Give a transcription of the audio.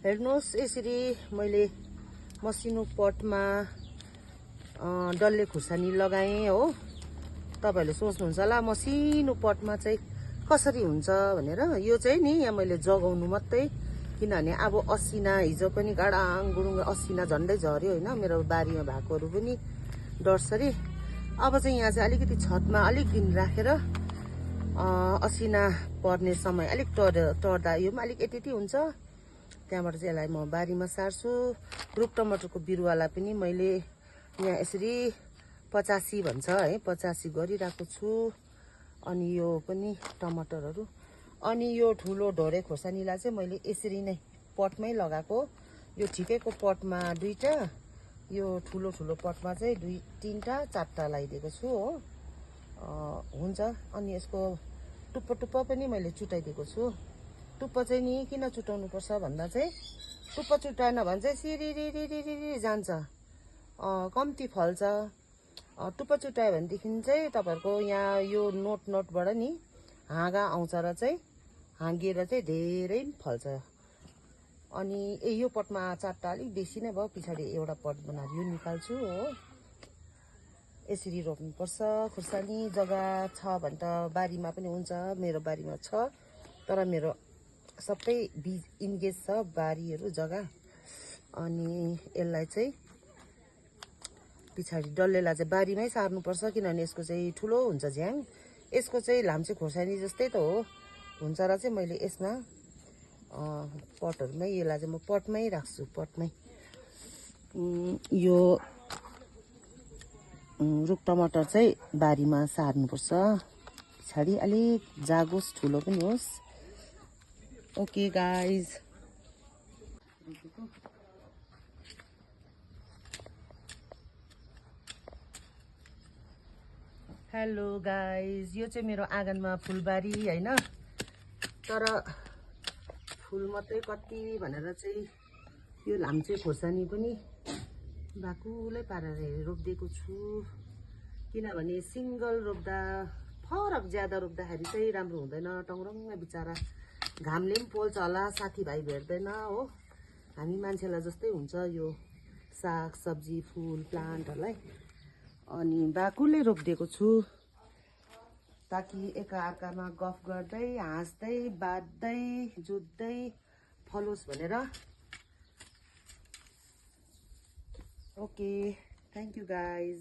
हेर्नुहोस् यसरी मैले मसिनो पटमा डल्ले खुर्सानी लगाएँ हो। तपाईहरुले सोच्नुहुन्छ होला मसिनो पटमा चाहिँ कसरी हुन्छ भनेर। यो चाहिँ नि यहाँ मैले जगाउनु मात्रै, किनभने अब असिना हिजो पनि गाडाङ गुडुङ असिना झन्डै झर्यो होइन, मेरो बारीमा भएकोहरू पनि डरसरी। अब चाहिँ यहाँ चाहिँ अलिकति छतमा अलिक दिन राखेर असिना पर्ने समय अलिक टर्दा यो पनि अलिक यति हुन्छ, त्यहाँबाट चाहिँ यसलाई म बारीमा सार्छु। रुख टमाटरको बिरुवालाई पनि मैले यहाँ यसरी 85 भन्छ है, 85 गरिरहेको छु। अनि यो पनि टमाटरहरू, अनि यो ठुलो ढोरे खोर्सानीलाई चाहिँ मैले यसरी नै पटमै लगाएको। यो ठिकैको पटमा 2टा, यो ठुलो पटमा चाहिँ 2, 3टा, 4टा लगाइदिएको छु हो। हुन्छ। अनि यसको टुप्पो पनि मैले चुटाइदिएको छु। टुप्पो चाहिँ नि किन चुटाउनु पर्छ भन्दा चाहिँ टुप्पो चुटाएन भने चाहिँ सिरिरिरिरिरि जान्छ, कम्ती फल्छ। टुप्पो चुटायो भनेदेखि चाहिँ तपाईहरुको यहाँ यो नोटबाट नि हाँगा आउँछ र चाहिँ हाँगिएर चाहिँ धेरै फल्छ। अनि यो पटमा 4टा अलिक बेसी नै भयो, पछाडि एउटा पट बनाएर यो निकाल्छु हो। यसरी रोप्नुपर्छ खुर्सानी। जग्गा छ भने त बारीमा पनि हुन्छ, मेरो बारीमा छ, तर मेरो सबै इन्गेज छ बारीहरू जग्गा। अनि यसलाई चाहिँ पछाडि डल्लेलाई चाहिँ बारीमै सार्नुपर्छ, किनभने यसको चाहिँ ठुलो हुन्छ झ्याङ। यसको चाहिँ लाम्चे खोर्सानी जस्तै त हो हुन्छ र चाहिँ मैले यसमा पटहरुमै यसलाई चाहिँ म पटमै राख्छु, पटमै। यो रुख टमाटर चाहिँ बारीमा सार्नुपर्छ, पछाडि अलिक जागोस्, ठुलो पनि होस्। ओके गाइज, हेलो गाइज, यो चाहिँ मेरो आँगनमा फुलबारी होइन, तर फुल मात्रै कति भनेर चाहिँ यो लाम्चे खोर्सानी पनि बाकुलै पारेर रोपिदिएको छु। किनभने सिङ्गल रोप्दा फरक ज्यादा रोप्दाखेरि चाहिँ राम्रो हुँदैन, टङरङ्ग बिचरा घामले पनि पोल्छ होला, साथीभाइ भेट्दैन हो। हामी मान्छेलाई जस्तै हुन्छ यो साग सब्जी फुल प्लान्टहरूलाई। अनि बाकुलै रोपिदिएको छु ताकि एकाअर्कामा गफ गर्दै हाँस्दै बाँड्दै जुत्दै फलोस् भनेर। Okay, thank you guys.